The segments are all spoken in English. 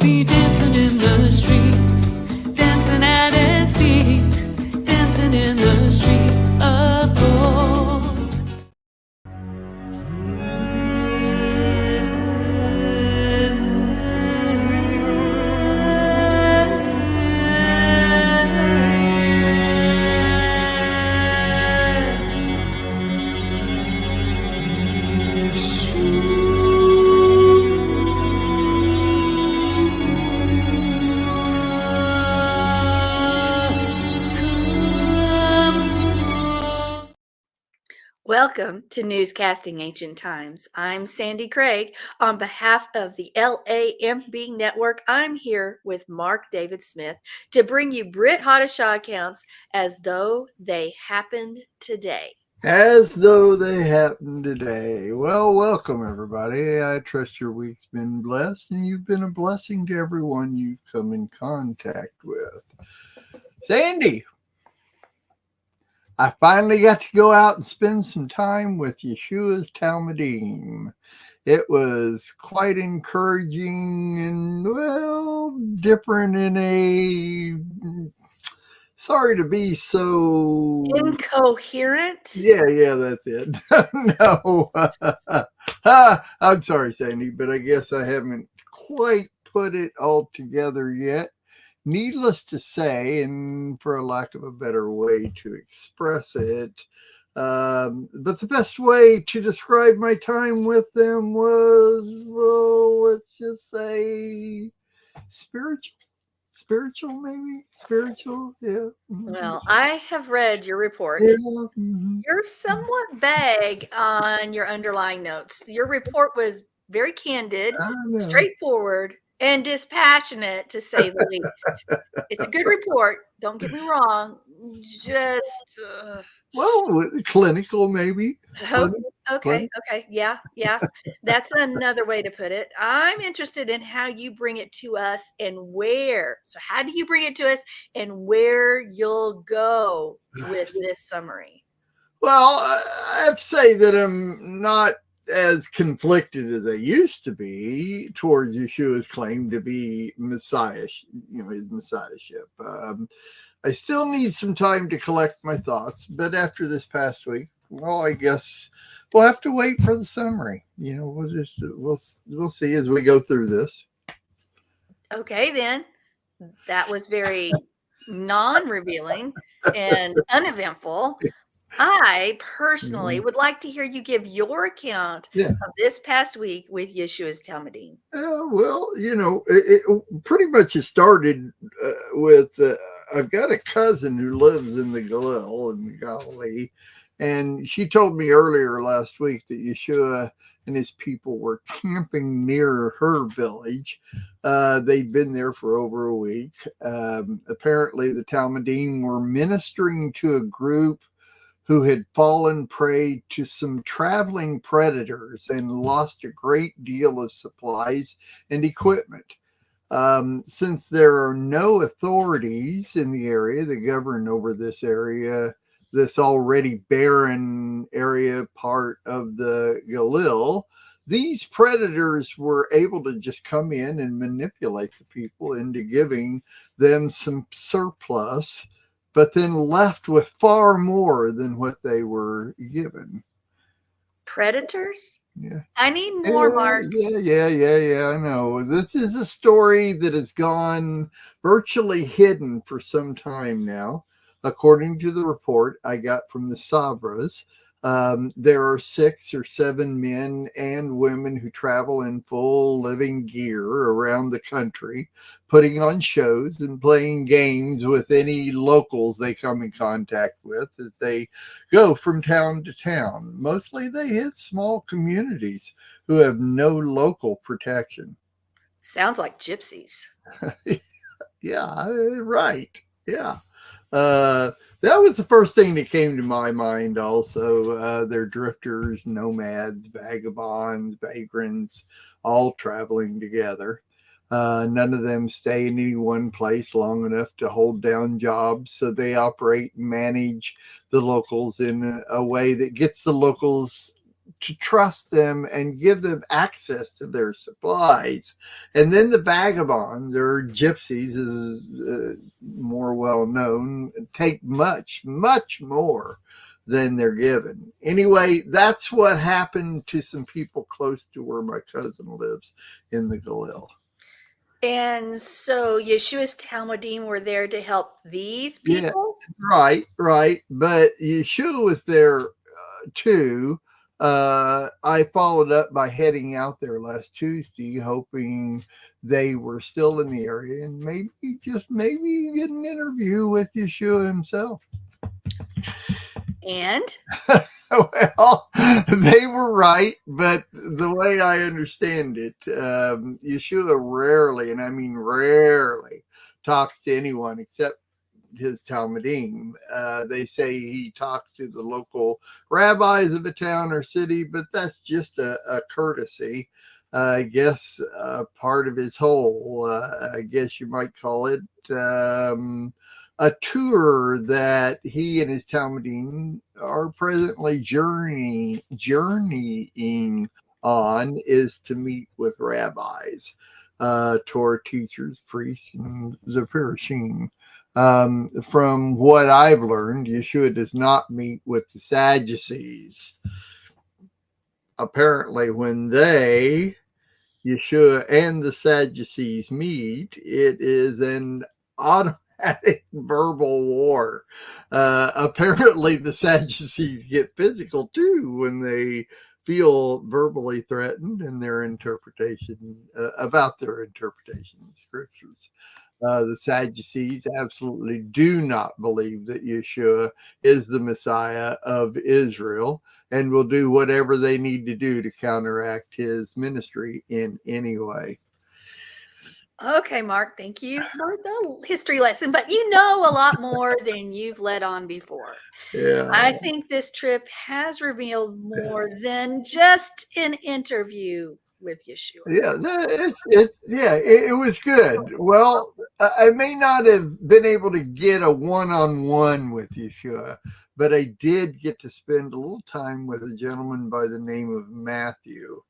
be dancing in the streets, dancing at his feet, dancing in the streets of gold. Welcome to Newscasting Ancient Times. I'm Sandi Craig. On behalf of the LAMB Network, I'm here with Mark David Smith to bring you Brit Hadashah accounts as though they happened today. As though they happened today. Well, welcome everybody. I trust your week's been blessed and you've been a blessing to everyone you've come in contact with. Sandi, I finally got to go out and spend some time with Yeshua's Talmudim. It was quite encouraging and, well, different in a, sorry to be so... Incoherent? Yeah, that's it. No. I'm sorry, Sandi, but I guess I haven't quite put it all together yet. Needless to say, and for a lack of a better way to express it, but the best way to describe my time with them was, well, let's just say spiritual, maybe spiritual. Yeah. Well, I have read your report. Yeah. You're somewhat vague on your underlying notes. Your report was very candid, straightforward, and dispassionate, to say the least. It's a good report. Don't get me wrong. Just well, clinical, maybe. Okay. Yeah. That's another way to put it. I'm interested in how you bring it to us and where. So how do you bring it to us and where you'll go with this summary? Well, I have to say that I'm not as conflicted as I used to be towards Yeshua's claim to be Messiah, his Messiahship. I still need some time to collect my thoughts, but after this past week, well, I guess we'll have to wait for the summary. We'll see as we go through this. Okay, then. That was very non-revealing and uneventful. I personally would like to hear you give your account of this past week with Yeshua's Talmudim. Well, it pretty much has started with, I've got a cousin who lives in the Galilee, and she told me earlier last week that Yeshua and his people were camping near her village. They'd been there for over a week. Apparently, the Talmudim were ministering to a group who had fallen prey to some traveling predators and lost a great deal of supplies and equipment. Since there are no authorities in the area that govern over this area, this already barren area part of the Galil, these predators were able to just come in and manipulate the people into giving them some surplus, but then left with far more than what they were given. Predators? Yeah. I need more, Mark. Yeah. I know. This is a story that has gone virtually hidden for some time now. According to the report I got from the Sabras, there are 6 or 7 men and women who travel in full living gear around the country, putting on shows and playing games with any locals they come in contact with as they go from town to town. Mostly they hit small communities who have no local protection. Sounds like gypsies. Yeah, right. Yeah. That was the first thing that came to my mind also. They're drifters, nomads, vagabonds, vagrants, all traveling together. None of them stay in any one place long enough to hold down jobs, so they operate and manage the locals in a way that gets the locals to trust them and give them access to their supplies. And then the vagabonds, or gypsies is more well known, take much, much more than they're given. Anyway, that's what happened to some people close to where my cousin lives in the Galil. And so Yeshua's Talmudim were there to help these Yeah, people? right. But Yeshua was there too. I followed up by heading out there last Tuesday, hoping they were still in the area and maybe get an interview with Yeshua himself. And Well, they were right, but the way I understand it, Yeshua rarely, and I mean rarely, talks to anyone except his Talmudim. They say he talks to the local rabbis of a town or city, but that's just a courtesy. I guess part of his whole, I guess you might call it, a tour that he and his Talmudim are presently journeying on, is to meet with rabbis, Torah teachers, priests, and the Parashim. From what I've learned, Yeshua does not meet with the Sadducees. Apparently, when Yeshua and the Sadducees meet, it is an automatic verbal war. Apparently, the Sadducees get physical too when they feel verbally threatened in their interpretation about their interpretation of scriptures. The Sadducees absolutely do not believe that Yeshua is the Messiah of Israel and will do whatever they need to do to counteract his ministry in any way. okay, Mark, thank you for the history lesson, but you know a lot more than you've let on before. Yeah. I think this trip has revealed more than just an interview with Yeshua. Yeah, it was good. Well, I may not have been able to get a one-on-one with Yeshua, but I did get to spend a little time with a gentleman by the name of Matthew.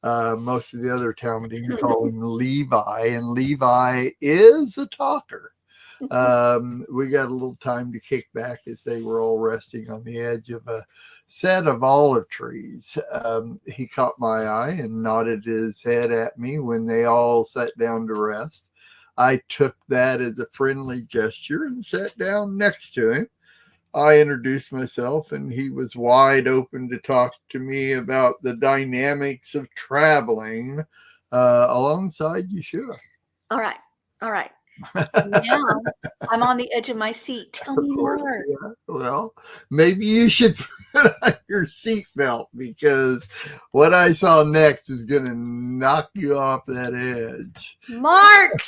Most of the other Talmudim call him Levi, and Levi is a talker. We got a little time to kick back as they were all resting on the edge of a set of olive trees. He caught my eye and nodded his head at me when they all sat down to rest. I took that as a friendly gesture and sat down next to him. I introduced myself, and he was wide open to talk to me about the dynamics of traveling alongside Yeshua. All right. Now I'm on the edge of my seat. Tell me more. Yeah. Well, maybe you should put on your seatbelt, because what I saw next is going to knock you off that edge. Mark!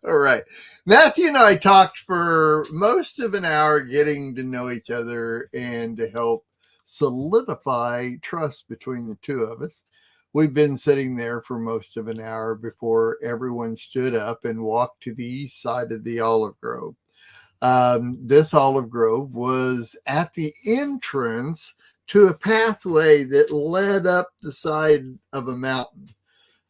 All right. Matthew and I talked for most of an hour, getting to know each other and to help solidify trust between the two of us. We've been sitting there for most of an hour before everyone stood up and walked to the east side of the olive grove. This olive grove was at the entrance to a pathway that led up the side of a mountain.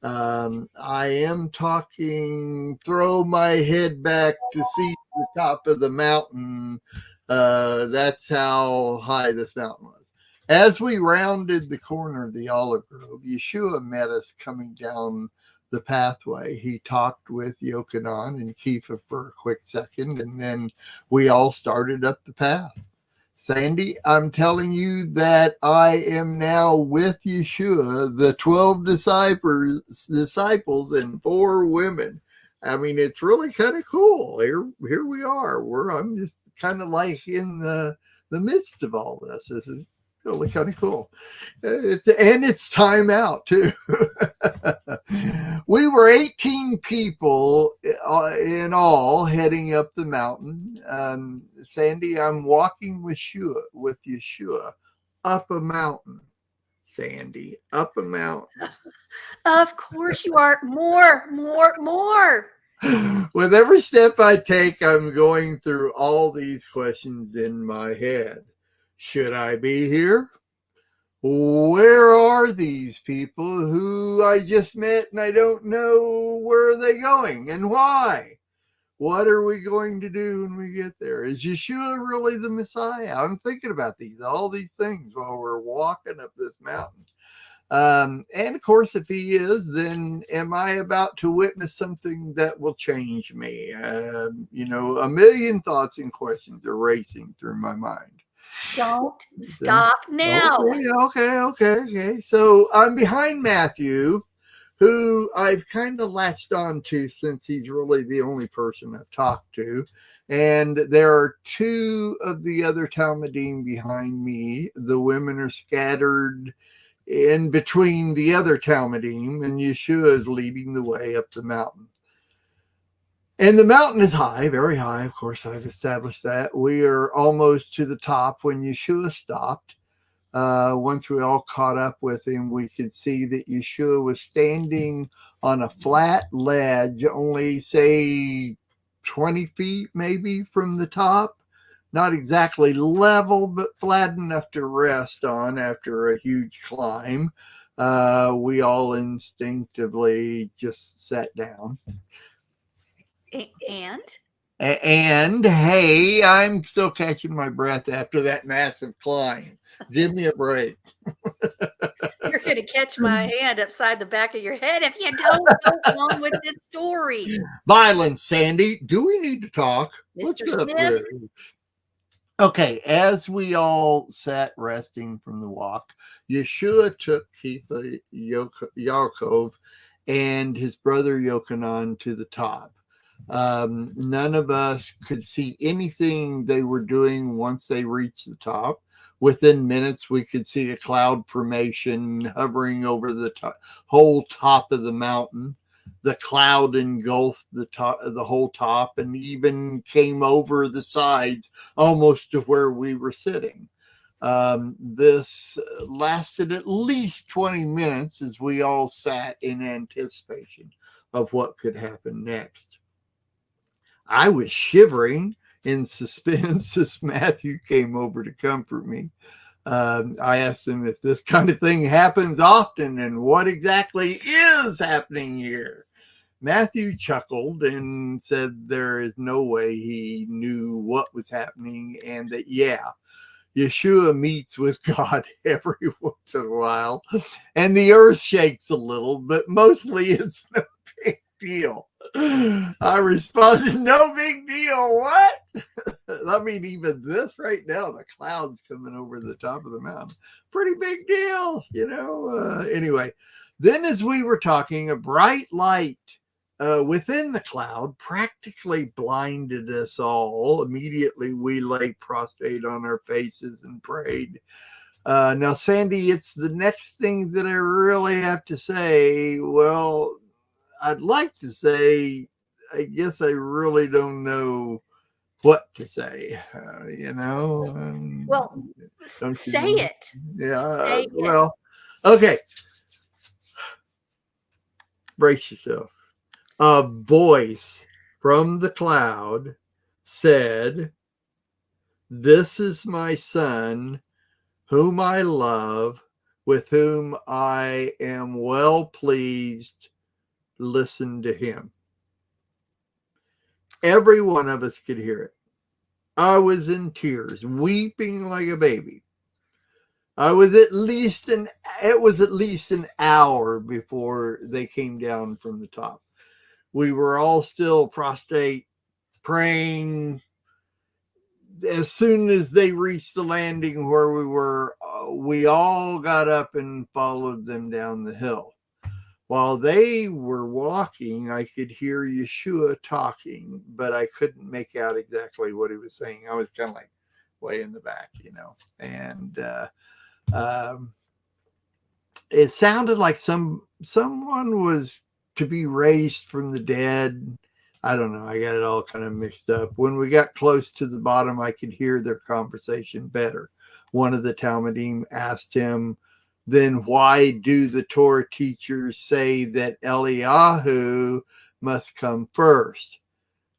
I am talking, throw my head back to see the top of the mountain. That's how high this mountain was. As we rounded the corner of the olive grove, Yeshua met us coming down the pathway. He talked with Yochanan and Kifa for a quick second, and then we all started up the path. Sandi, I'm telling you that I am now with Yeshua, the 12 disciples and 4 women. I mean, it's really kind of cool. Here we are. I'm just kind of like in the midst of all this. This is really kind of cool. It's time out too. We were 18 people in all heading up the mountain. Sandi, I'm walking with Yeshua up a mountain. Sandi, up a mountain. Of course you are. More. With every step I take, I'm going through all these questions in my head. Should I be here? where are these people who I just met and I don't know where are they going and why? What are we going to do when we get there? Is Yeshua really the Messiah? I'm thinking about all these things while we're walking up this mountain. And of course, if he is, then am I about to witness something that will change me? A million thoughts and questions are racing through my mind. Don't stop now. Okay. So I'm behind Matthew, who I've kind of latched on to since he's really the only person I've talked to. And there are two of the other Talmudim behind me. The women are scattered in between the other Talmudim, and Yeshua is leading the way up the mountain. And the mountain is high, very high. Of course, I've established that. We are almost to the top when Yeshua stopped. Once we all caught up with him, we could see that Yeshua was standing on a flat ledge, only say 20 feet maybe from the top. Not exactly level, but flat enough to rest on after a huge climb. We all instinctively just sat down. And hey, I'm still catching my breath after that massive climb. Give me a break. You're going to catch my hand upside the back of your head if you don't go on with this story. Violence, Sandy. Do we need to talk? Mr. Smith? Okay, as we all sat resting from the walk, Yeshua took Kefa Yaakov and his brother Yochanan to the top. None of us could see anything they were doing once they reached the top. Within minutes, we could see a cloud formation hovering over the whole top of the mountain. The cloud engulfed the whole top and even came over the sides almost to where we were sitting. This lasted at least 20 minutes as we all sat in anticipation of what could happen next. I was shivering in suspense as Matthew came over to comfort me. I asked him if this kind of thing happens often and what exactly is happening here. Matthew chuckled and said there is no way he knew what was happening and that, Yeshua meets with God every once in a while and the earth shakes a little, but mostly it's no big deal. I responded, no big deal. What? I mean, even this right now, the clouds coming over the top of the mountain, pretty big deal, Anyway, then as we were talking, a bright light within the cloud practically blinded us all. Immediately, we lay prostrate on our faces and prayed. Now, Sandy, it's the next thing that I really have to say. Well, I'd like to say, I guess I really don't know what to say, Well, say it. Yeah, well, okay. Brace yourself. A voice from the cloud said, "This is my son, whom I love, with whom I am well pleased. Listen to him." Every one of us could hear it. I was in tears, weeping like a baby. It was at least an hour before they came down from the top. We were all still prostrate, praying. As soon as they reached the landing where we were, we all got up and followed them down the hill. While they were walking, I could hear Yeshua talking, but I couldn't make out exactly what he was saying. I was kind of like way in the back, and it sounded like someone was to be raised from the dead. I don't know. I got it all kind of mixed up. When we got close to the bottom, I could hear their conversation better. One of the Talmudim asked him, "Then why do the Torah teachers say that Eliyahu must come first?"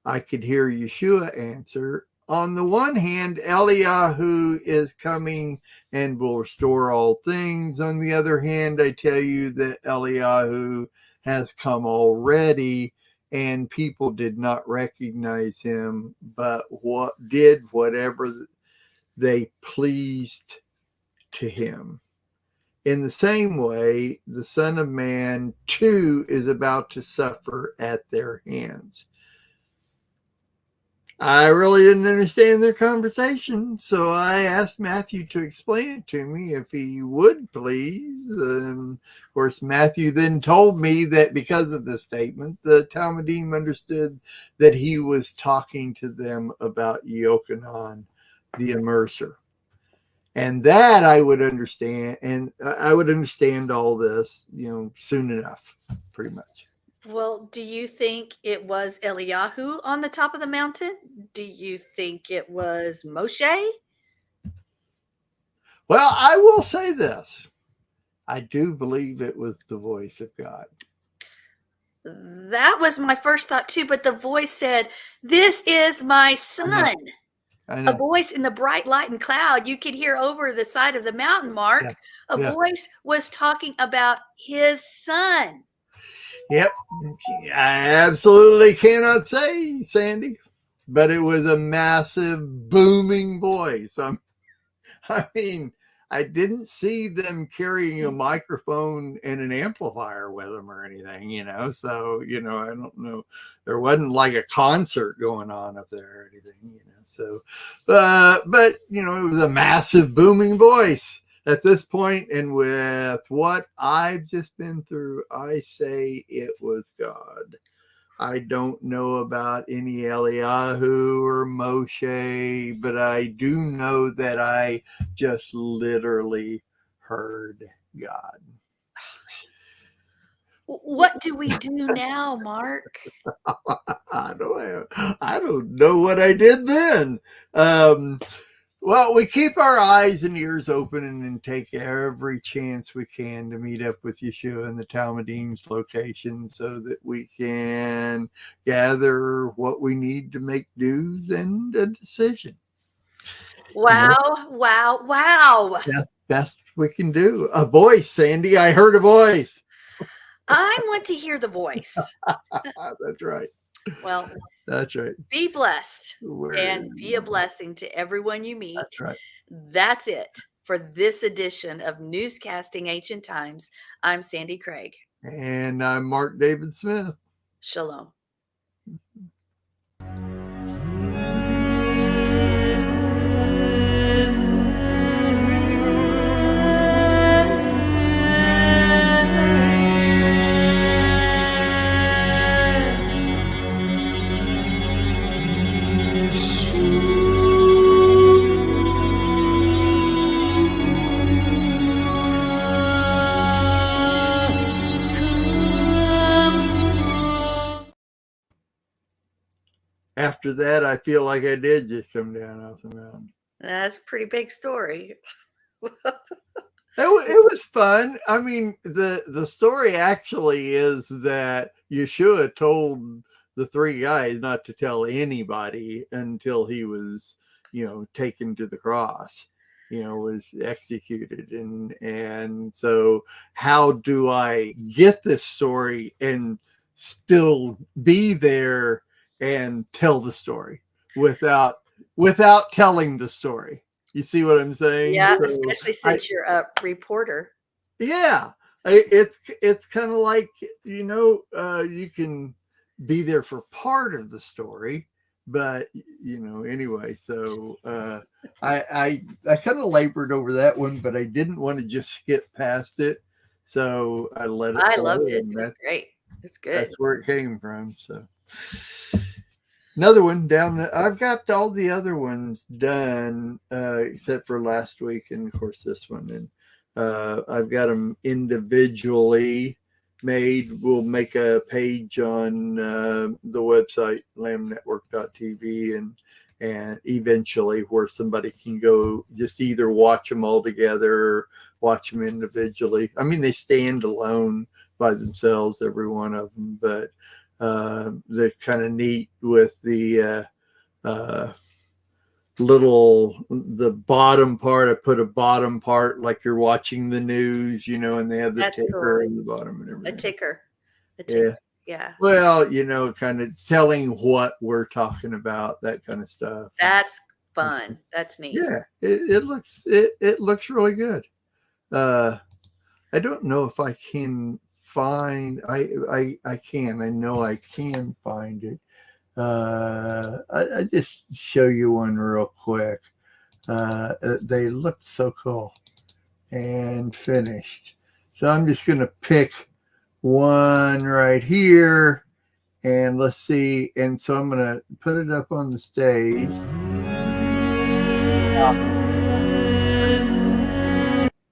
I could hear Yeshua answer, on the one hand, Eliyahu is coming and will restore all things. On the other hand, I tell you that Eliyahu has come already, and people did not recognize him, but did whatever they pleased to him. In the same way, the Son of Man too is about to suffer at their hands. I really didn't understand their conversation, so I asked Matthew to explain it to me if he would, please. Of course, Matthew then told me that because of this statement, the Talmudim understood that he was talking to them about Yochanan, the immerser. And that I would understand, and I would understand all this, soon enough, pretty much. Well, do you think it was Eliyahu on the top of the mountain? Do you think it was Moshe? Well, I will say this. I do believe it was the voice of God. That was my first thought too, but the voice said, "This is my son." I know. A voice in the bright light and cloud you could hear over the side of the mountain, Mark. A voice was talking about his son. Yep. I absolutely cannot say, Sandy, but it was a massive booming voice. I mean, I didn't see them carrying a microphone and an amplifier with them or anything, so, I don't know. There wasn't like a concert going on up there or anything, so, but, it was a massive booming voice at this point. And with what I've just been through, I say it was God. I don't know about any Eliyahu or Moshe, but I do know that I just literally heard God. What do we do now, Mark? I don't know what I did then. Well, we keep our eyes and ears open and take every chance we can to meet up with Yeshua in the Talmudim's location so that we can gather what we need to make dues and a decision. Wow. Best we can do. A voice, Sandy. I heard a voice. I want to hear the voice. That's right. Well, that's right. Be blessed and be a blessing to everyone you meet. That's right. That's it for this edition of Newscasting Ancient Times. I'm Sandi Craig. And I'm Mark David Smith. Shalom. After that, I feel like I did just come down off the mountain. That's a pretty big story. It was fun. I mean, the story actually is that Yeshua told the three guys not to tell anybody until he was, taken to the cross, was executed. And so how do I get this story and still be there and tell the story without telling the story? You see what I'm saying? Yeah, so especially since you're a reporter. Yeah, it's kind of like, you can be there for part of the story, but anyway. So I kind of labored over that one, but I didn't want to just skip past it, so I let it. I loved it. It was great. It's good. That's where it came from. So. Another one down. I've got all the other ones done except for last week, and of course this one. And I've got them individually made. We'll make a page on the website lambnetwork.tv, and eventually where somebody can go just either watch them all together or watch them individually. I mean, they stand alone by themselves, every one of them, but they're kind of neat with the the bottom part. I put a bottom part like you're watching the news, and they have the That's ticker cool. in the bottom and A everything. ticker. A Yeah. ticker. Yeah. Well, kind of telling what we're talking about, that kind of stuff. That's fun. That's neat. Yeah, it looks really good. I don't know if I can find. I know I can find it. I just show you one real quick. They look so cool and finished. So I'm just gonna pick one right here, and let's see. And so I'm gonna put it up on the stage.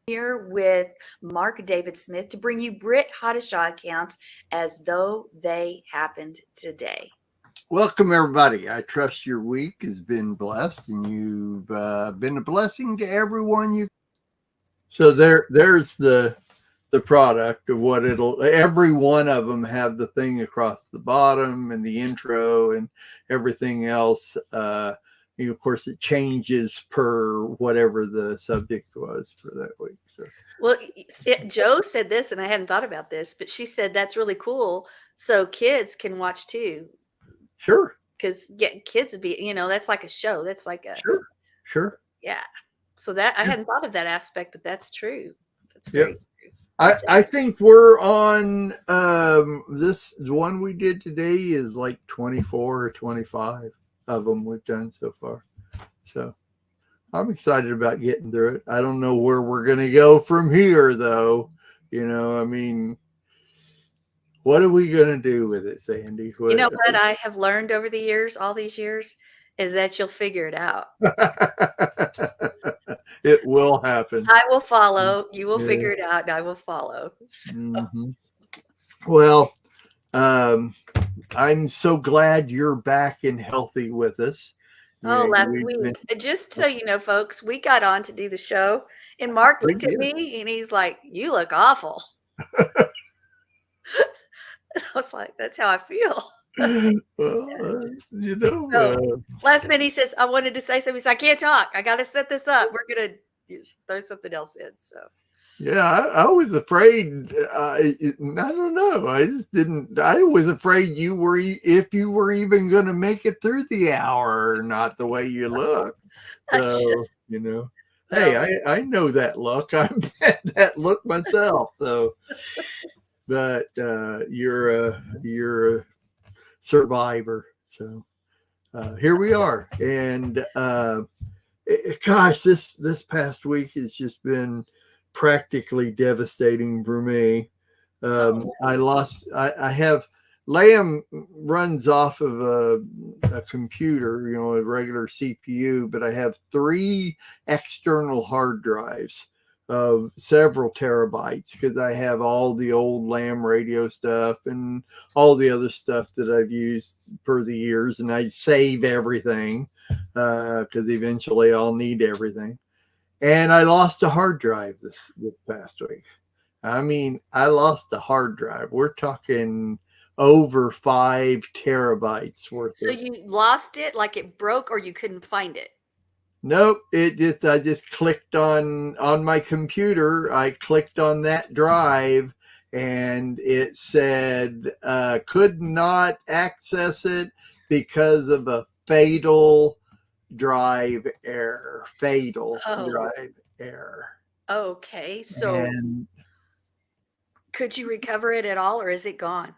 Here with Mark David Smith to bring you Brit Hadashaw accounts as though they happened today. Welcome, everybody. I trust your week has been blessed and you've been a blessing to everyone. So there's the product of what every one of them have the thing across the bottom and the intro and everything else. Of course, it changes per whatever the subject was for that week. So, well, Joe said this, and I hadn't thought about this, but she said that's really cool, so kids can watch too. Sure. Because kids would be, that's like a show. That's like a sure. Yeah. So that I hadn't thought of that aspect, but that's true. That's very true. I think we're on this one we did today is like 24 or 25 of them we've done so far. So I'm excited about getting through it. I don't know where we're going to go from here, though. I mean, what are we going to do with it, Sandy? You know what I have learned over the years, all these years, is that you'll figure it out. It will happen. I will follow. You will figure it out, and I will follow. So. Mm-hmm. Well, I'm so glad you're back and healthy with us. Oh, last week. Just so you know, folks, we got on to do the show, and Mark looked at me, and he's like, "You look awful." I was like, "That's how I feel." Well, So, last minute, he says, "I wanted to say something." He said, "I can't talk. I got to set this up. We're gonna throw something else in." So. Yeah, I was afraid. I don't know. I just didn't. I was afraid if you were even going to make it through the hour or not, the way you look. So hey, I know that look. I've had that look myself. So, but you're a survivor. So here we are, and gosh, this past week has just been practically devastating for me. I have Liam runs off of a computer, a regular CPU, but I have 3 external hard drives of several terabytes because I have all the old Lamb radio stuff and all the other stuff that I've used per the years, and I save everything because eventually I'll need everything. And I lost a hard drive this past week. I mean, I lost a hard drive. We're talking over 5 terabytes worth. So you lost it, like it broke, or you couldn't find it? Nope. I just clicked on my computer. I clicked on that drive, and it said could not access it because of a fatal drive error. Drive error. Okay, so could you recover it at all, or is it gone?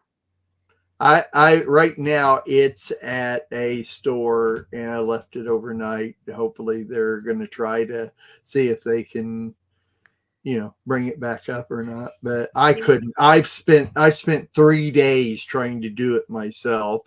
I right now it's at a store, and I left it overnight. Hopefully they're going to try to see if they can bring it back up or not, but I couldn't. I spent 3 days trying to do it myself,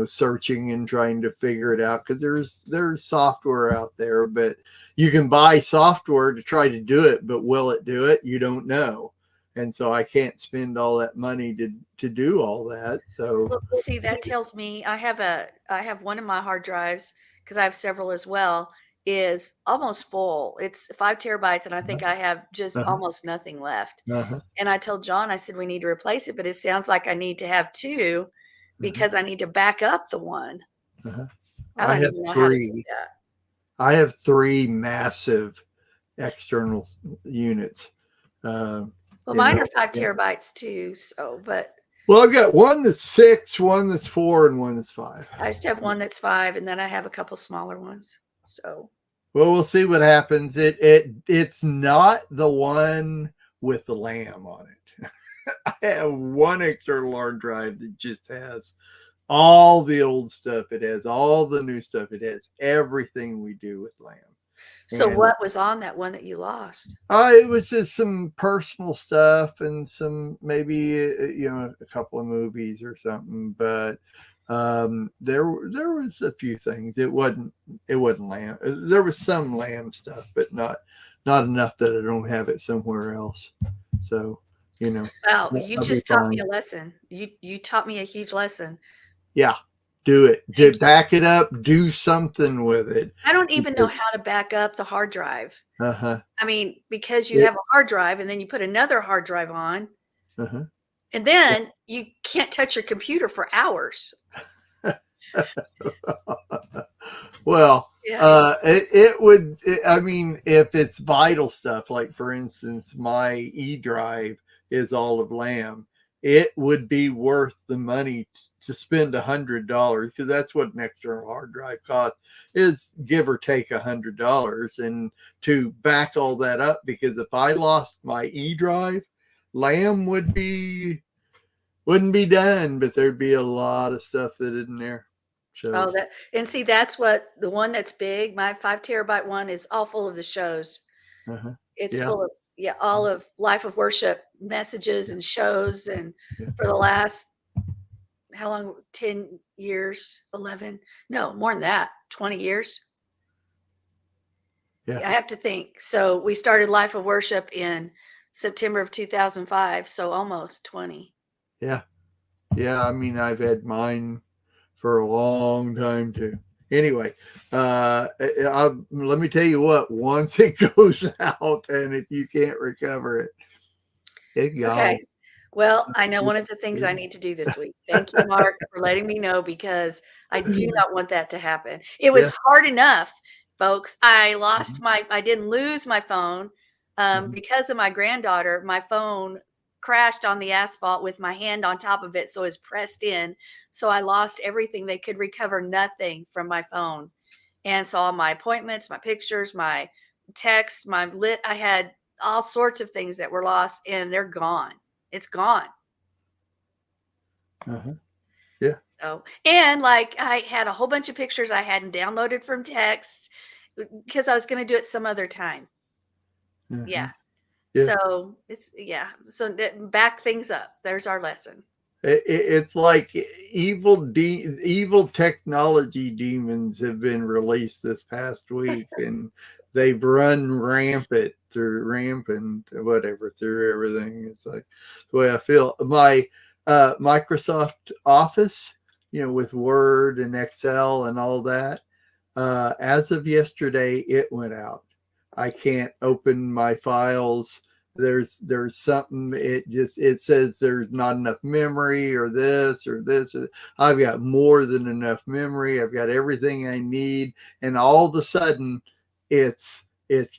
searching and trying to figure it out, because there's software out there, but you can buy software to try to do it, but will it do it? You don't know. And so I can't spend all that money to do all that. So see, that tells me I have one of my hard drives, because I have several as well, is almost full. It's 5 terabytes, and I think I have just almost nothing left. And I told John, I said, we need to replace it, but it sounds like I need to have 2 because I need to back up the one. I don't even know 3. how to do that. I have 3 massive external units. Well, You mine know, are 5 terabytes too. So, but well, I've got one that's 6, one that's 4, and one that's 5. I just have one that's 5, and then I have a couple smaller ones. So, Well, we'll see what happens. It's not the one with the lamb on it. I have one external hard drive that just has all the old stuff. It has all the new stuff. It has everything we do with lamb. so And what was on that one that you lost? it was just some personal stuff and some maybe a couple of movies or something. But there was a few things. It wasn't lamb. There was some lamb stuff, but not enough that I don't have it somewhere else. So Wow, you I'll be just taught me fine. a lesson. You taught me a huge lesson. Yeah, do it. Thank you. Back it up. Do something with it. I don't even know Because, how to back up the hard drive. uh-huh. I mean, because you It, have a hard drive and then you put another hard drive on, uh-huh. and then you can't touch your computer for hours. Well, Yeah. it would. I mean, if it's vital stuff, like for instance, my E drive is all of lamb, it would be worth the money to spend $100 because that's what an external hard drive costs, is give or take $100, and to back all that up. Because if I lost my E drive, lamb wouldn't be done, but there'd be a lot of stuff that isn't there. So. Oh, and see, that's what the one that's big, my 5 terabyte one is all full of the shows. Uh-huh. It's Yeah. full of, yeah, all of Life of Worship messages and shows. And Yeah. for the last, how long? 10 years, 11? No, more than that, 20 years. Yeah. I have to think. So we started Life of Worship in September of 2005. So almost 20. Yeah. Yeah. I mean, I've had mine for a long time too. Anyway, let me tell you what, once it goes out and if you can't recover it, it goes. Okay. Well, I know one of the things I need to do this week. Thank you, Mark, for letting me know, because I do not want that to happen. It was Yeah. hard enough, folks. I didn't lose my phone because of my granddaughter. My phone crashed on the asphalt with my hand on top of it, so it was pressed in. So I lost everything. They could recover nothing from my phone. And so all my appointments, my pictures, my texts, I had all sorts of things that were lost, and they're gone. It's gone. Uh-huh. Yeah. So, and like I had a whole bunch of pictures I hadn't downloaded from texts because I was going to do it some other time. Uh-huh. Yeah. Yeah. So So back things up. There's our lesson. It's like evil technology demons have been released this past week, and they've run rampant through everything. It's like the way I feel. My Microsoft Office, with Word and Excel and all that, as of yesterday, it went out. I can't open my files. There's something, it says there's not enough memory or this. I've got more than enough memory. I've got everything I need, and all of a sudden it's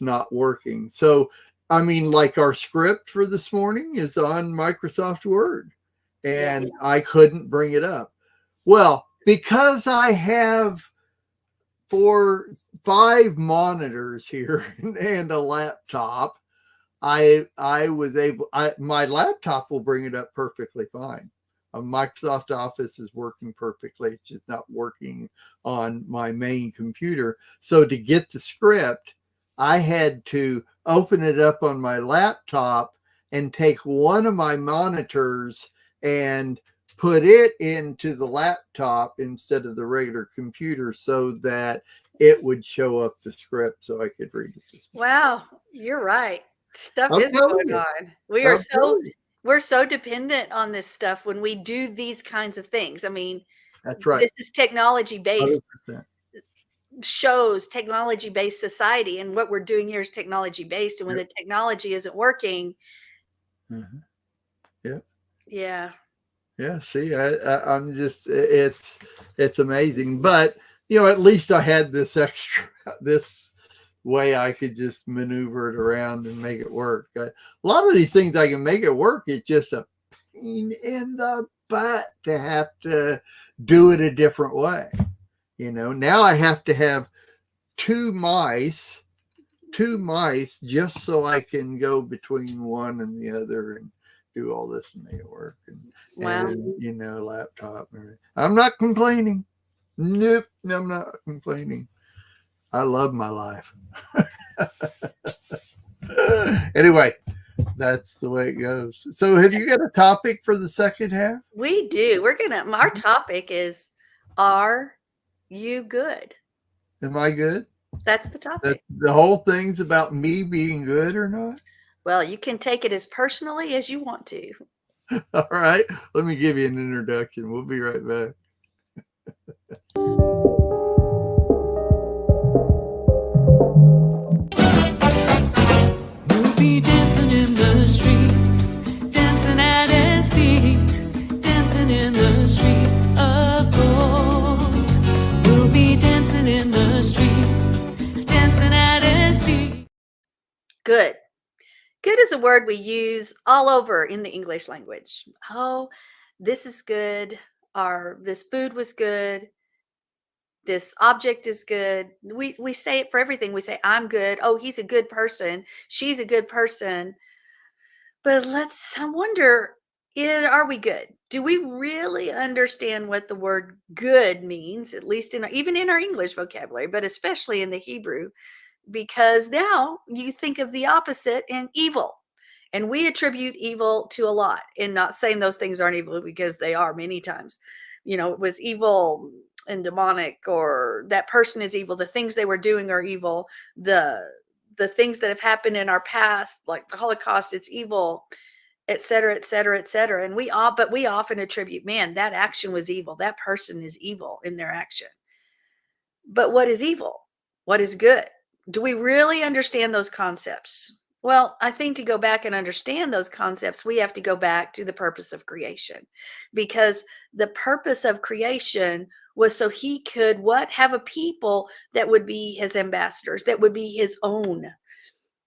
not working. So I mean, like our script for this morning is on Microsoft Word, and I couldn't bring it up. Well, because I have 5 monitors here and a laptop, I was able. My laptop will bring it up perfectly fine. Microsoft Office is working perfectly. It's just not working on my main computer. So to get the script, I had to open it up on my laptop and take one of my monitors and put it into the laptop instead of the regular computer so that it would show up the script so I could read it. Wow, you're right. Stuff I'm is telling going you. on. We're so dependent on this stuff when we do these kinds of things. I mean, That's right. this is technology based 100%. shows, technology based society, and what we're doing here is technology based. And when the technology isn't working, yeah, yeah. See, I'm just, it's amazing. But at least I had this extra, this way I could just maneuver it around and make it work. A lot of these things I can make it work. It's just a pain in the butt to have to do it a different way. Now I have to have two mice just so I can go between one and the other and do all this and make it work. Wow. And laptop. I'm not complaining. Nope, I'm not complaining. I love my life. Anyway, that's the way it goes. So have you got a topic for the second half? We do. Our topic is, are you good? Am I good? That's the topic. The whole thing's about me being good or not? Well, you can take it as personally as you want to. All right. Let me give you an introduction. We'll be right back. We'll be dancing in the streets, dancing at his feet, dancing in the streets of gold. We'll be dancing in the streets, dancing at his feet. Good. Good is a word we use all over in the English language. Oh, this is good. Or this food was good. This object is good. We say it for everything. We say, I'm good. Oh, he's a good person. She's a good person. But I wonder, are we good? Do we really understand what the word good means, at least even in our English vocabulary, but especially in the Hebrew? Because now you think of the opposite in evil. And we attribute evil to a lot, and not saying those things aren't evil, because they are many times. It was evil and demonic, or that person is evil. The things they were doing are evil. The things that have happened in our past, like the Holocaust, it's evil, et cetera, et cetera, et cetera. And we often attribute, man, that action was evil. That person is evil in their action. But what is evil? What is good? Do we really understand those concepts? Well, I think to go back and understand those concepts, we have to go back to the purpose of creation, because the purpose of creation was so he could have a people that would be his ambassadors, that would be his own,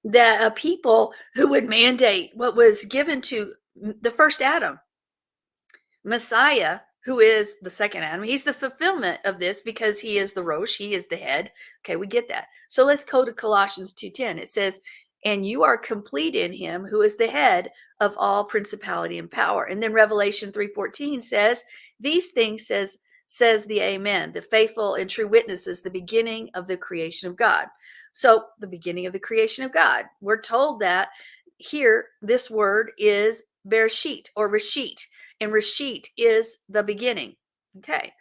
that a people who would mandate what was given to the first Adam. Messiah, who is the second Adam, he's the fulfillment of this, because he is the Rosh, he is the head. Okay, we get that. So let's go to Colossians 2:10. It says, and you are complete in him who is the head of all principality and power. And then Revelation 3:14 says, these things says the Amen, the faithful and true witnesses, the beginning of the creation of God. So the beginning of the creation of God. We're told that here, this word is Bereshit or Reshit, and Reshit is the beginning. Okay.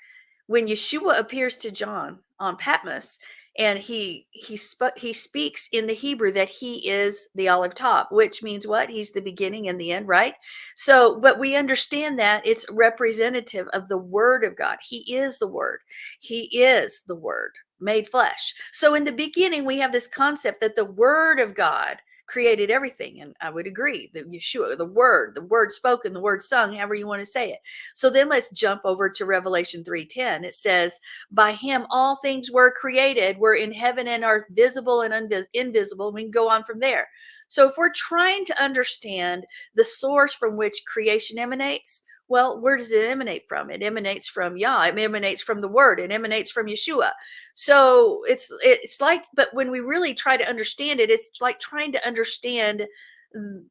When Yeshua appears to John on Patmos, and he speaks in the Hebrew that he is the olive top, which means what? He's the beginning and the end, right? So, but we understand that it's representative of the Word of God. He is the Word. He is the Word made flesh. So in the beginning, we have this concept that the Word of God created everything. And I would agree that Yeshua, the word spoken, the word sung, however you want to say it. So then let's jump over to Revelation 3:10. It says, by him, all things were created, were in heaven and earth, visible and invisible. We can go on from there. So if we're trying to understand the source from which creation emanates, well, where does it emanate from? It emanates from Yah. It emanates from the Word. It emanates from Yeshua. So it's like, but when we really try to understand it, it's like trying to understand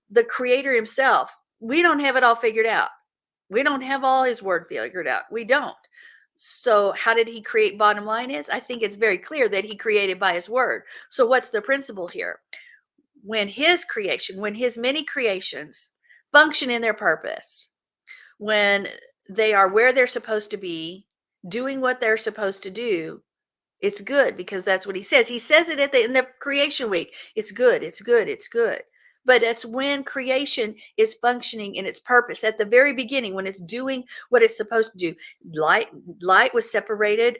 the Creator himself. We don't have it all figured out. We don't have all his word figured out. We don't. So how did he create? Bottom line is, I think it's very clear that he created by his word. So what's the principle here? When his creation, when his many creations function in their purpose, when they are where they're supposed to be, doing what they're supposed to do, it's good, because that's what he says. He says it in the creation week. It's good, it's good, it's good. But it's when creation is functioning in its purpose at the very beginning, when it's doing what it's supposed to do. Light was separated,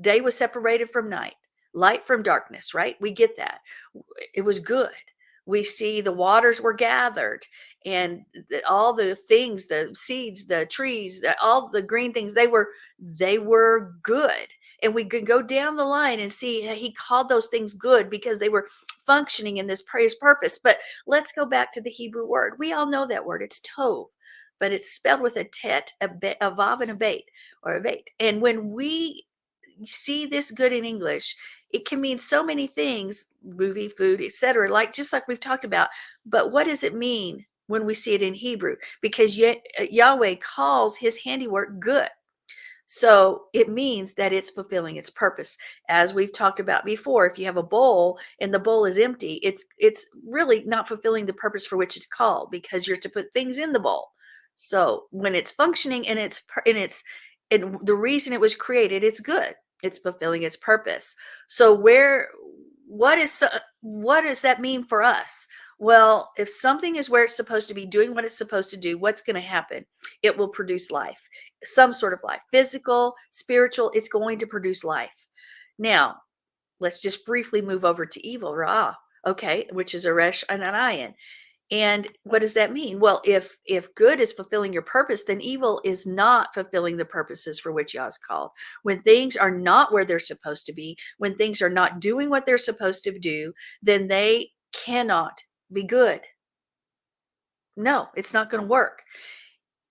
day was separated from night, light from darkness, right? We get that. It was good. We see the waters were gathered, and all the things, the seeds, the trees, all the green things, they were good. And we could go down the line and see he called those things good because they were functioning in this praise purpose. But let's go back to the Hebrew word. We all know that word. It's tov, but it's spelled with a tet, a vav, and a bait, or a bait. And when we see this good in English, it can mean so many things, movie, food, etc., like just like we've talked about. But what does it mean when we see it in Hebrew? Because Yahweh calls his handiwork good. So it means that it's fulfilling its purpose. As we've talked about before, if you have a bowl and the bowl is empty, it's really not fulfilling the purpose for which it's called, because you're to put things in the bowl. So when it's functioning and and the reason it was created, it's good. It's fulfilling its purpose. So what does that mean for us? Well, if something is where it's supposed to be, doing what it's supposed to do, what's going to happen? It will produce life, some sort of life, physical, spiritual. It's going to produce life. Now, let's just briefly move over to evil, Ra. Okay, which is a resh and an ayin. And what does that mean? Well, if good is fulfilling your purpose, then evil is not fulfilling the purposes for which Yah is called. When things are not where they're supposed to be, when things are not doing what they're supposed to do, then they cannot be good. No, it's not going to work.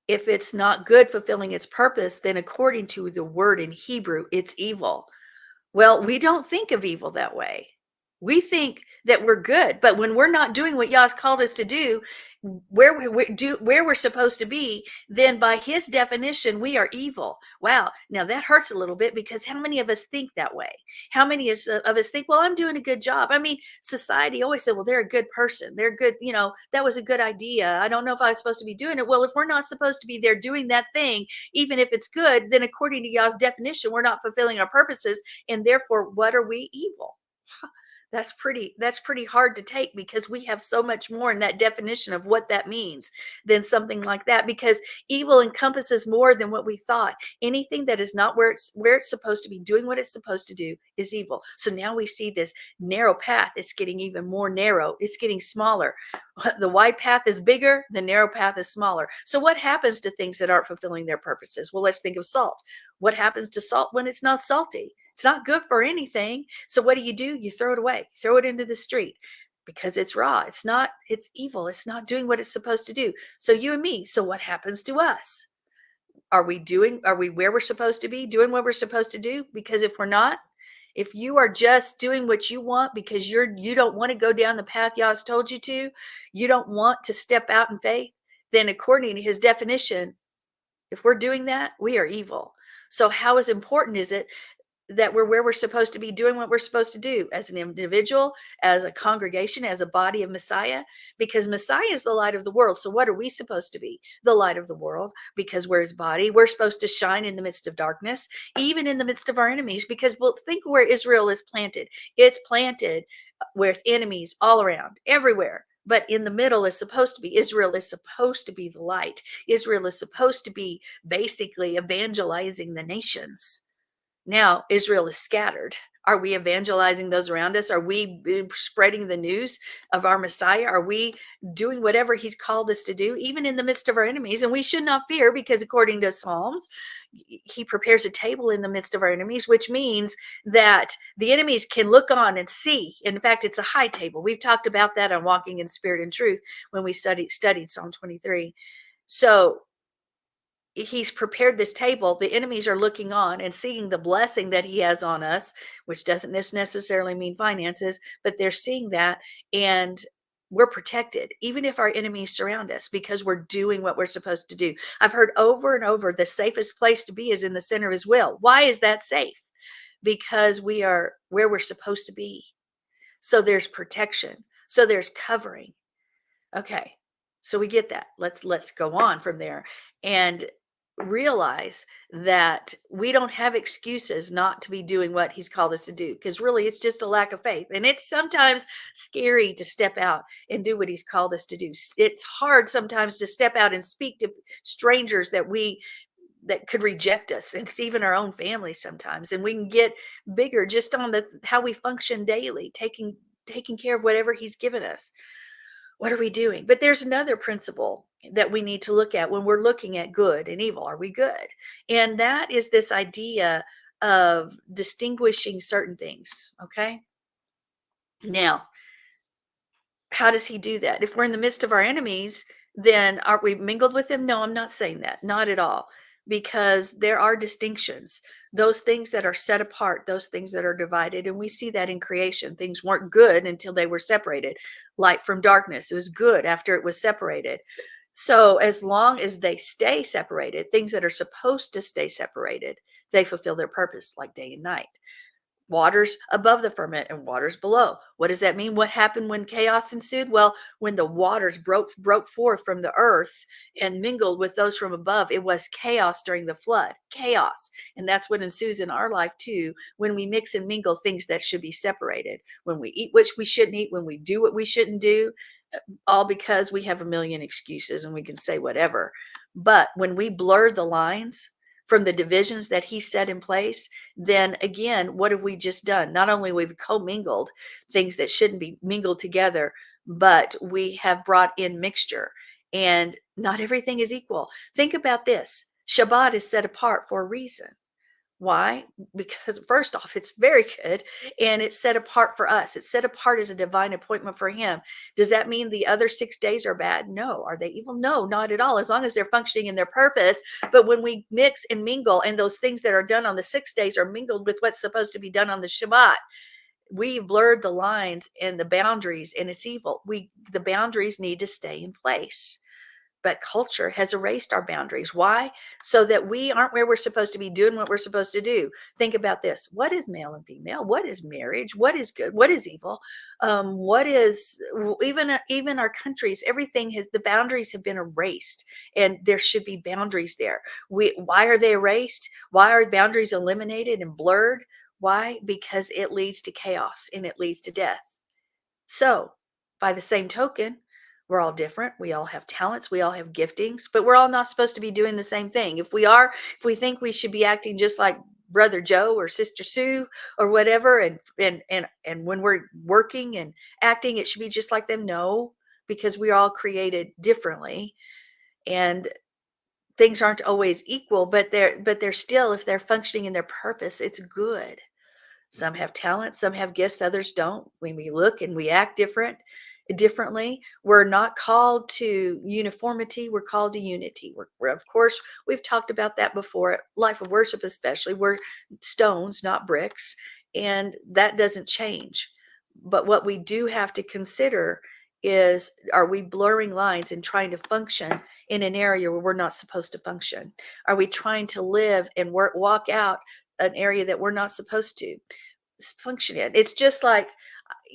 If it's not good fulfilling its purpose, then according to the word in Hebrew, it's evil. Well, we don't think of evil that way. We think that we're good, but when we're not doing what Yah's called us to do, where we're supposed to be, then by his definition, we are evil. Wow. Now that hurts a little bit, because how many of us think that way? How many of us think, well, I'm doing a good job? I mean, society always said, well, they're a good person. They're good. That was a good idea. I don't know if I was supposed to be doing it. Well, if we're not supposed to be there doing that thing, even if it's good, then according to Yah's definition, we're not fulfilling our purposes. And therefore, what are we? Evil. That's pretty hard to take, because we have so much more in that definition of what that means than something like that, because evil encompasses more than what we thought. Anything that is not where it's supposed to be, doing what it's supposed to do, is evil. So now we see this narrow path. It's getting even more narrow. It's getting smaller. The wide path is bigger, the narrow path is smaller. So what happens to things that aren't fulfilling their purposes? Well, let's think of salt. What happens to salt when it's not salty? It's not good for anything. So what do? You throw it away, throw it into the street, because it's raw. It's evil. It's not doing what it's supposed to do. So you and me. So what happens to us? Are we where we're supposed to be, doing what we're supposed to do? Because if we're not, if you are just doing what you want because you don't want to go down the path Yah's told you to, you don't want to step out in faith, then according to his definition, if we're doing that, we are evil. So how important is it that we're where we're supposed to be, doing what we're supposed to do as an individual, as a congregation, as a body of Messiah? Because Messiah is the light of the world. So what are we supposed to be? The light of the world, because we're his body. We're supposed to shine in the midst of darkness, even in the midst of our enemies, because we'll think where Israel is planted. It's planted with enemies all around, everywhere. But in the middle is supposed to be, Israel is supposed to be the light. Israel is supposed to be basically evangelizing the nations. Now, Israel is scattered. Are we evangelizing those around us? Are we spreading the news of our Messiah? Are we doing whatever he's called us to do, even in the midst of our enemies? And we should not fear, because according to Psalms, he prepares a table in the midst of our enemies, which means that the enemies can look on and see. In fact, it's a high table. We've talked about that on Walking in Spirit and Truth when we studied Psalm 23. So he's prepared this table. The enemies are looking on and seeing the blessing that he has on us, which doesn't necessarily mean finances, but they're seeing that, and we're protected, even if our enemies surround us, because we're doing what we're supposed to do. I've heard over and over, the safest place to be is in the center of his will. Why is that safe? Because we are where we're supposed to be. So there's protection. So there's covering. Okay. So we get that. Let's go on from there and realize that we don't have excuses not to be doing what he's called us to do, because really it's just a lack of faith. And it's sometimes scary to step out and do what he's called us to do. It's hard sometimes to step out and speak to strangers that could reject us. It's even our own family sometimes. And we can get bigger just on how we function daily, taking care of whatever he's given us. What are we doing? But there's another principle that we need to look at when we're looking at good and evil. Are we good? And that is this idea of distinguishing certain things. Okay. Now, how does he do that? If we're in the midst of our enemies, then are we mingled with them? No, I'm not saying that. Not at all. Because there are distinctions, those things that are set apart, those things that are divided. And we see that in creation. Things weren't good until they were separated. Light from darkness. It was good after it was separated. So as long as they stay separated, things that are supposed to stay separated, they fulfill their purpose like day and night. Waters above the firmament and waters below. What does that mean? What happened when chaos ensued? Well, when the waters broke forth from the earth and mingled with those from above, it was chaos during the flood. Chaos. And that's what ensues in our life too, when we mix and mingle things that should be separated. When we eat which we shouldn't eat, when we do what we shouldn't do, all because we have a million excuses and we can say whatever. But when we blur the lines from the divisions that he set in place, then again, what have we just done? Not only we've commingled things that shouldn't be mingled together, but we have brought in mixture, and not everything is equal. Think about this. Shabbat is set apart for a reason. Why? Because first off, it's very good, and it's set apart for us. It's set apart as a divine appointment for him. Does that mean the other 6 days are bad? No. Are they evil? No, not at all, as long as they're functioning in their purpose. But when we mix and mingle, and those things that are done on the 6 days are mingled with what's supposed to be done on the Shabbat, we blurred the lines and the boundaries, and it's evil. The boundaries need to stay in place. But culture has erased our boundaries. Why? So that we aren't where we're supposed to be doing what we're supposed to do. Think about this. What is male and female? What is marriage? What is good? What is evil? What is even our countries? Everything has, the boundaries have been erased, and there should be boundaries there. Why are they erased? Why are boundaries eliminated and blurred? Why? Because it leads to chaos and it leads to death. So, by the same token, we're all different. We all have talents. We all have giftings, but we're all not supposed to be doing the same thing. If we think we should be acting just like Brother Joe or Sister Sue or whatever, and when we're working and acting, it should be just like them. No, because we are all created differently, and things aren't always equal, but they're still, if they're functioning in their purpose, it's good. Some have talent, some have gifts, others don't. When we look and we act differently, we're not called to uniformity, we're called to unity. We're of course, we've talked about that before, life of worship especially. We're stones, not bricks, and that doesn't change. But what we do have to consider is, are we blurring lines and trying to function in an area where we're not supposed to function? Are we trying to live and walk out an area that we're not supposed to function in? It's just like,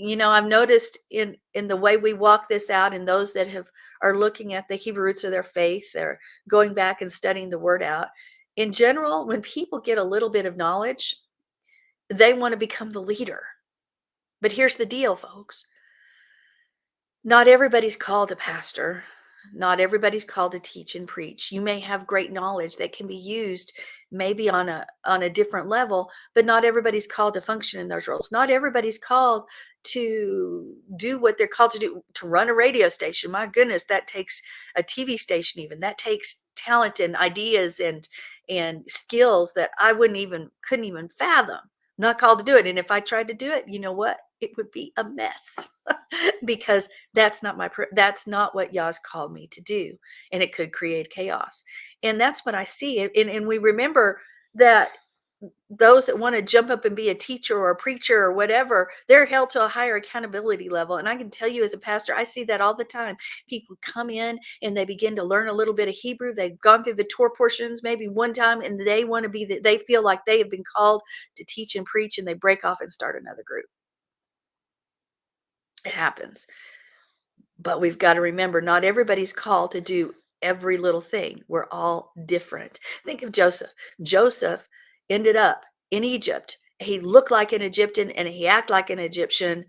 I've noticed in the way we walk this out, and those that are looking at the Hebrew roots of their faith, they're going back and studying the word out. In general, when people get a little bit of knowledge, they want to become the leader. But here's the deal, folks. Not everybody's called a pastor. Not everybody's called to teach and preach. You may have great knowledge that can be used maybe on a different level, but not everybody's called to function in those roles. Not everybody's called to do what they're called to do, to run a radio station. My goodness, that takes a TV station even. That takes talent and ideas and skills that I couldn't even fathom. Not called to do it. And if I tried to do it, you know what? It would be a mess because that's not what Yah's called me to do. And it could create chaos. And that's what I see. And we remember that those that want to jump up and be a teacher or a preacher or whatever, they're held to a higher accountability level. And I can tell you as a pastor, I see that all the time. People come in and they begin to learn a little bit of Hebrew. They've gone through the Torah portions maybe one time, and they want to they feel like they have been called to teach and preach, and they break off and start another group. It happens. But we've got to remember, not everybody's called to do every little thing. We're all different. Think of Joseph. Joseph ended up in Egypt. He looked like an Egyptian and he acted like an Egyptian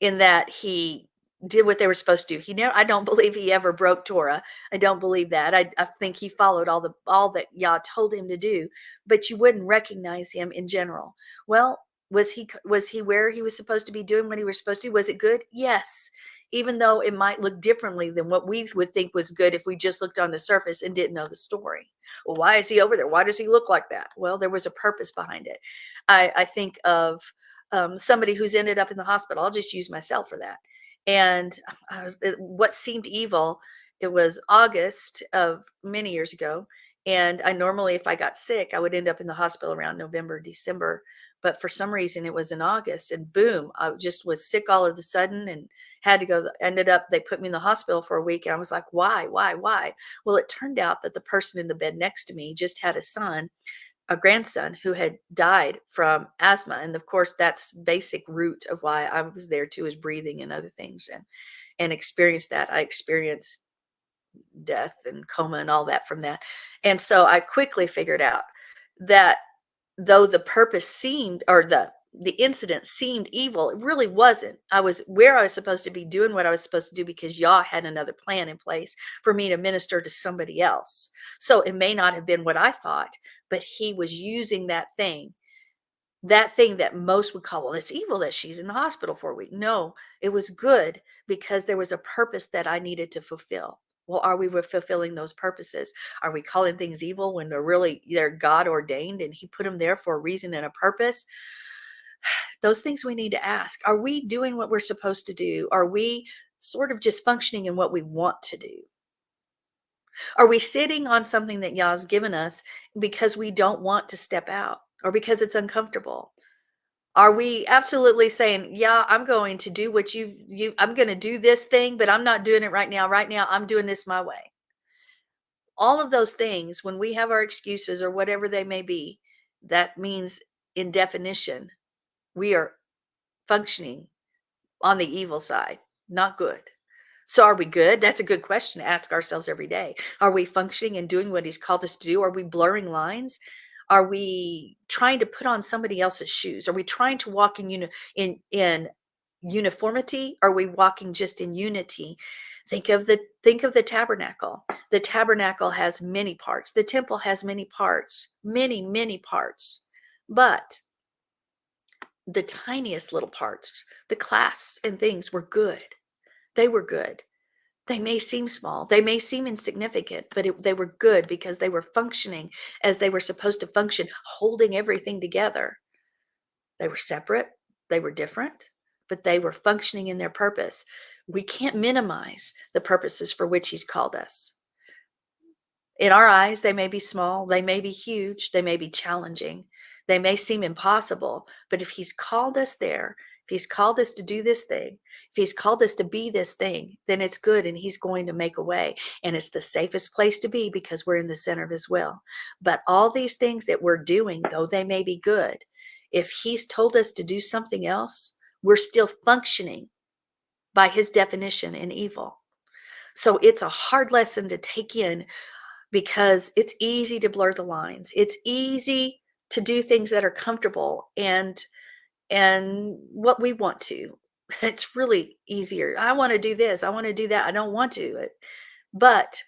in that he did what they were supposed to do. I don't believe he ever broke Torah. I don't believe that. I think he followed all that Yah told him to do, but you wouldn't recognize him in general. Well, Was he where he was supposed to be doing what he was supposed to? Was it good? Yes. Even though it might look differently than what we would think was good if we just looked on the surface and didn't know the story. Well, why is he over there? Why does he look like that? Well, there was a purpose behind it. I think of somebody who's ended up in the hospital. I'll just use myself for that. And what seemed evil, it was August of many years ago. And I normally, if I got sick, I would end up in the hospital around November, December. But for some reason, it was in August, and boom, I just was sick all of a sudden and had to go. Ended up, they put me in the hospital for a week, and I was like, why? Well, it turned out that the person in the bed next to me just had a grandson who had died from asthma. And of course, that's basic root of why I was there too, is breathing and other things, and experienced that. I experienced death and coma and all that from that. And so I quickly figured out that though the purpose seemed, or the incident seemed evil, it really wasn't. I was where I was supposed to be, doing what I was supposed to do, because Yah had another plan in place for me to minister to somebody else. So it may not have been what I thought, but he was using that thing that most would call, well, it's evil that she's in the hospital for a week. No, it was good, because there was a purpose that I needed to fulfill. Well, are we fulfilling those purposes? Are we calling things evil when they're God ordained and he put them there for a reason and a purpose? Those things we need to ask. Are we doing what we're supposed to do? Are we sort of just functioning in what we want to do? Are we sitting on something that Yah's given us because we don't want to step out, or because it's uncomfortable? Are we absolutely saying, yeah, I'm going to do what I'm going to do this thing, but I'm not doing it right now. Right now, I'm doing this my way. All of those things, when we have our excuses or whatever they may be, that means in definition, we are functioning on the evil side, not good. So are we good? That's a good question to ask ourselves every day. Are we functioning and doing what he's called us to do? Are we blurring lines? Are we trying to put on somebody else's shoes? Are we trying to walk in uniformity? Are we walking just in unity? Think of the tabernacle. The tabernacle has many parts. The temple has many parts, many parts. But the tiniest little parts, the clasps and things, were good. They were good. They may seem small, they may seem insignificant, but they were good because they were functioning as they were supposed to function, holding everything together. They were separate, they were different, but they were functioning in their purpose. We can't minimize the purposes for which he's called us. In our eyes, they may be small, they may be huge, they may be challenging, they may seem impossible, but if he's called us there, if he's called us to do this thing, if he's called us to be this thing, then it's good, and he's going to make a way. And it's the safest place to be because we're in the center of his will. But all these things that we're doing, though they may be good, if he's told us to do something else, we're still functioning by his definition in evil. So it's a hard lesson to take in, because it's easy to blur the lines. It's easy to do things that are comfortable and what we want to. It's really easier. I want to do this. I want to do that. I don't want to. But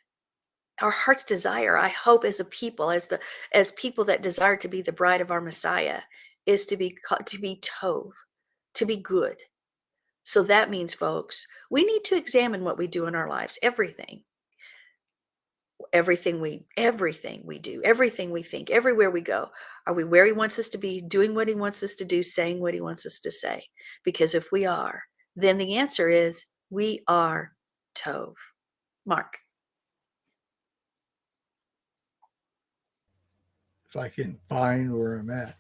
our heart's desire, I hope, as a people, as people that desire to be the bride of our Messiah, is to be tov, to be good. So that means, folks, we need to examine what we do in our lives, everything we do, everything we think, everywhere we go. Are we where he wants us to be, doing what he wants us to do, saying what he wants us to say? Because if we are, then the answer is we are tov. Mark. If I can find where I'm at.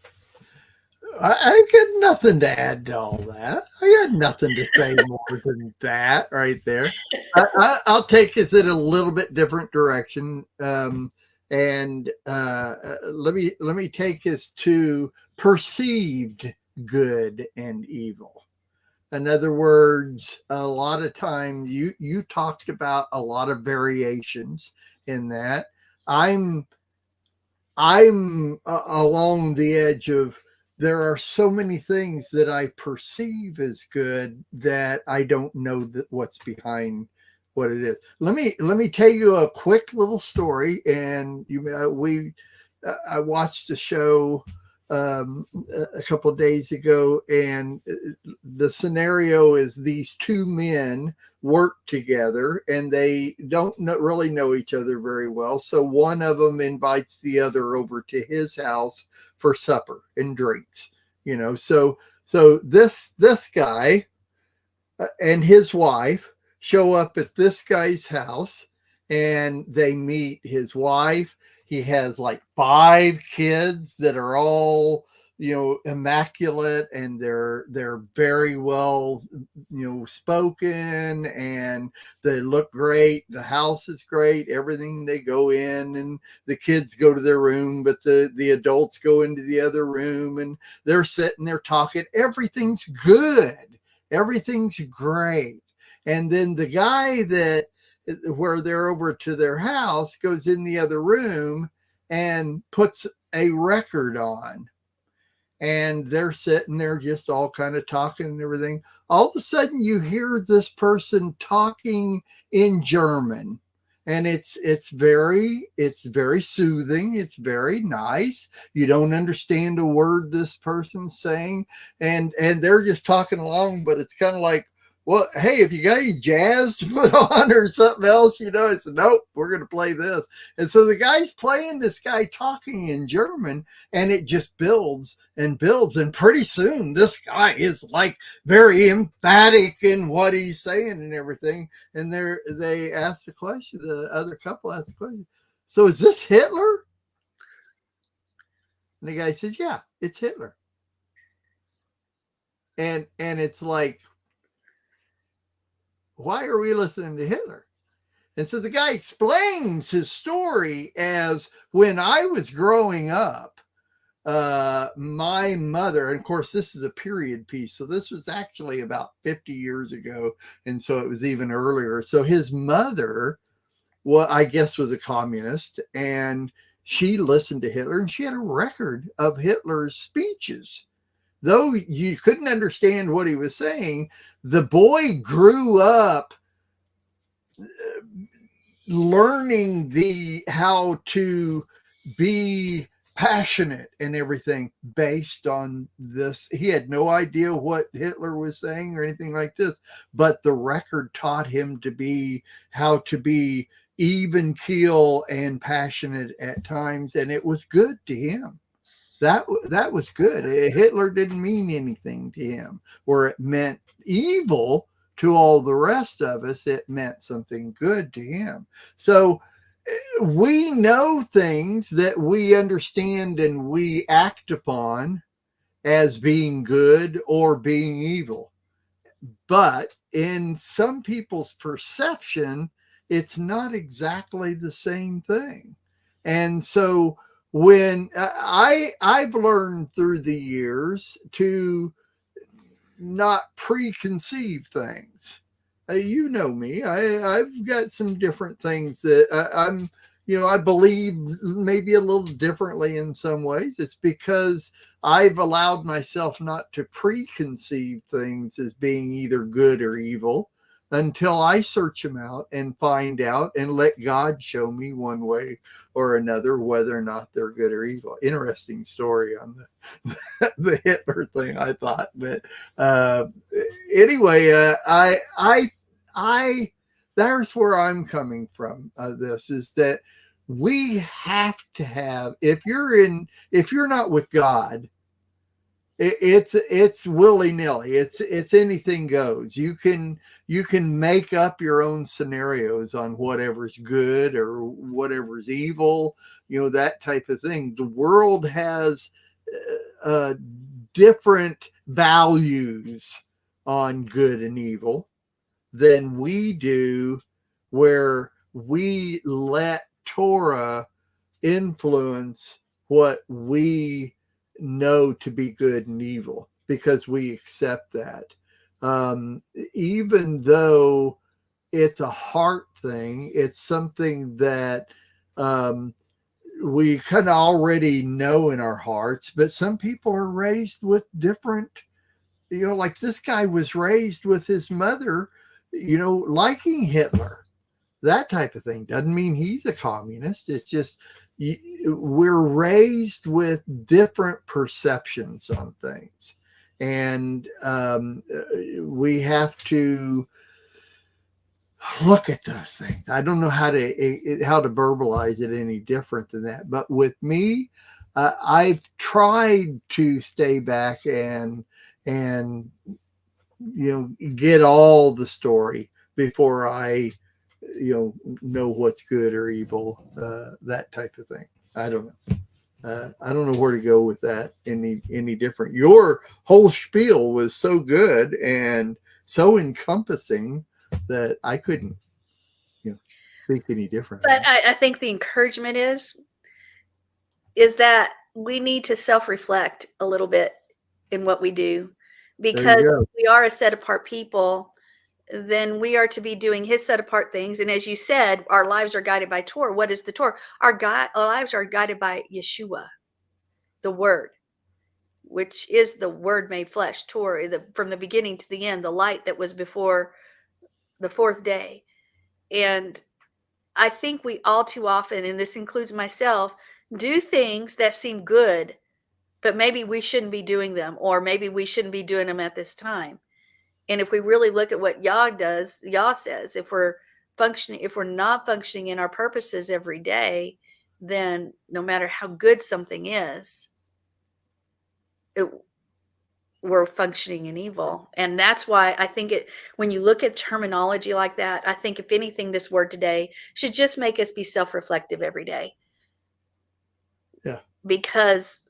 I got nothing to add to all that. I got nothing to say more than that right there. I'll take us in a little bit different direction, and let me take us to perceived good and evil. In other words, a lot of times you talked about a lot of variations in that. I'm along the edge of, there are so many things that I perceive as good that I don't know what's behind what it is. Let me tell you a quick little story. And I watched a show a couple of days ago, and the scenario is these two men work together and they don't really know each other very well. So one of them invites the other over to his house for supper and drinks. So this guy and his wife show up at this guy's house, and they meet his wife. He has like 5 kids that are all, immaculate, and they're very well, spoken, and they look great. The house is great. Everything, they go in, and the kids go to their room, but the adults go into the other room, and they're sitting there talking. Everything's good. Everything's great. And then the guy where they're over to their house goes in the other room and puts a record on. And they're sitting there just all kind of talking and everything. All of a sudden you hear this person talking in German. And it's very soothing. It's very nice. You don't understand a word this person's saying. And they're just talking along, but it's kind of like, well, hey, if you got any jazz to put on or something else, I said, nope, we're going to play this. And so the guy's playing this guy talking in German, and it just builds and builds. And pretty soon this guy is like very emphatic in what he's saying and everything. And they asked the question, the other couple asked the question, so is this Hitler? And the guy says, yeah, it's Hitler. And it's like, why are we listening to Hitler? And so the guy explains his story as, when I was growing up, my mother, and of course this is a period piece, so this was actually about 50 years ago, and so it was even earlier. So his mother, I guess, was a communist, and she listened to Hitler, and she had a record of Hitler's speeches. Though you couldn't understand what he was saying, the boy grew up learning how to be passionate and everything based on this. He had no idea what Hitler was saying or anything like this, but the record taught him how to be even keel and passionate at times, and it was good to him. That was good. Hitler didn't mean anything to him, where it meant evil to all the rest of us. It meant something good to him. So we know things that we understand and we act upon as being good or being evil. But in some people's perception, it's not exactly the same thing. And so when I've learned through the years to not preconceive things. You know me. I've got some different things that I'm, I believe maybe a little differently in some ways. It's because I've allowed myself not to preconceive things as being either good or evil until I search them out and find out and let God show me one way or another whether or not they're good or evil. Interesting story on the Hitler thing, I thought. But anyway, I there's where I'm coming from. This is that we have to have, if you're not with God, it's willy-nilly. It's anything goes. You can make up your own scenarios on whatever's good or whatever's evil, that type of thing. The world has different values on good and evil than we do, where we let Torah influence what we know to be good and evil, because we accept that. Even though it's a heart thing, it's something that we kind of already know in our hearts, but some people are raised with different, like this guy was raised with his mother, liking Hitler. That type of thing doesn't mean he's a communist. It's just, we're raised with different perceptions on things, and we have to look at those things. I don't know how to verbalize it any different than that. But with me, I've tried to stay back and get all the story before I know what's good or evil, that type of thing. I don't know. I don't know where to go with that any different. Your whole spiel was so good and so encompassing that I couldn't, think any different. But I think the encouragement is that we need to self-reflect a little bit in what we do, because if we are a set apart people, then we are to be doing his set apart things. And as you said, our lives are guided by Torah. What is the Torah? Our lives are guided by Yeshua, the Word, which is the Word made flesh, Torah, from the beginning to the end, the light that was before the fourth day. And I think we all too often, and this includes myself, do things that seem good, but maybe we shouldn't be doing them, or maybe we shouldn't be doing them at this time. And if we really look at what Yah says, if we're not functioning in our purposes every day, then no matter how good something is, we're functioning in evil. And that's why I think when you look at terminology like that, I think if anything, this word today should just make us be self-reflective every day. Yeah. Because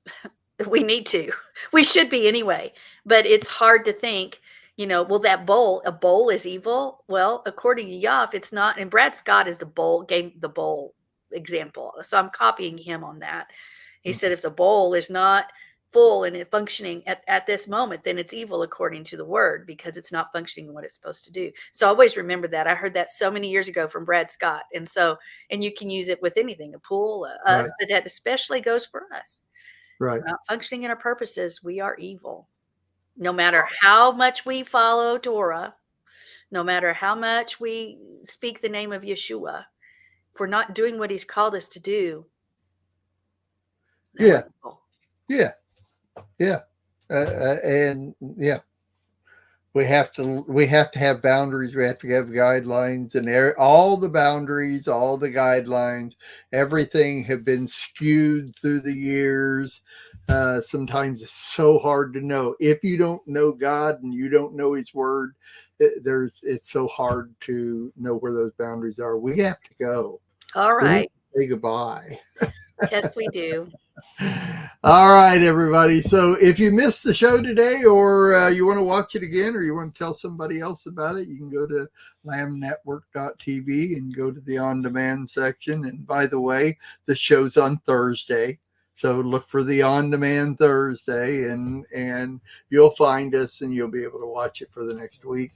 we need to. We should be anyway. But it's hard to think, well, a bowl is evil. Well, according to Yah, if it's not, and Brad Scott gave the bowl example. So I'm copying him on that. He said, if the bowl is not full and it functioning at this moment, then it's evil according to the word, because it's not functioning what it's supposed to do. So I always remember that. I heard that so many years ago from Brad Scott. And you can use it with anything, a pool, us, right. But that especially goes for us. Right. If we're not functioning in our purposes, we are evil. No matter how much we follow Torah, no matter how much we speak the name of Yeshua, if we're not doing what he's called us to do. Yeah. And we have to have boundaries. We have to have guidelines, and all the boundaries, all the guidelines, everything have been skewed through the years. Sometimes it's so hard to know. If you don't know God and you don't know his word, it's so hard to know where those boundaries are. We have to go. All right. Say goodbye. Yes, we do. All right, everybody. So if you missed the show today, or you want to watch it again, or you want to tell somebody else about it, you can go to lambnetwork.tv and go to the on-demand section. And by the way, the show's on Thursday. So look for the on-demand Thursday, and you'll find us, and you'll be able to watch it for the next week.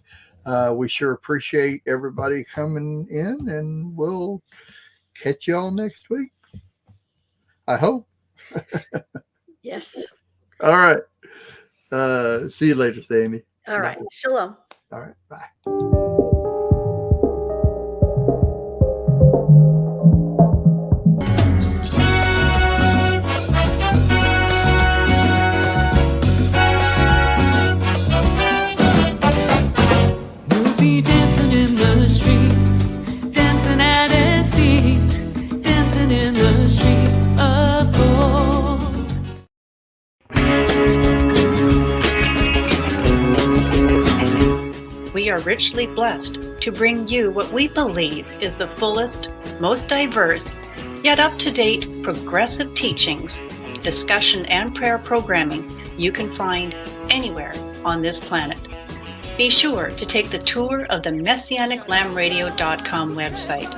We sure appreciate everybody coming in, and we'll catch y'all next week. I hope. Yes. All right. See you later, Sandy. All right. Shalom. All right. Bye. We'll be dancing in the streets, dancing at his feet, dancing in the streets of gold. We are richly blessed to bring you what we believe is the fullest, most diverse, yet up-to-date progressive teachings, discussion, and prayer programming you can find anywhere on this planet. Be sure to take the tour of the MessianicLambRadio.com website.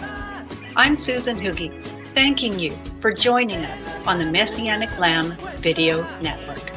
I'm Susan Hoogie, thanking you for joining us on the Messianic Lamb Video Network.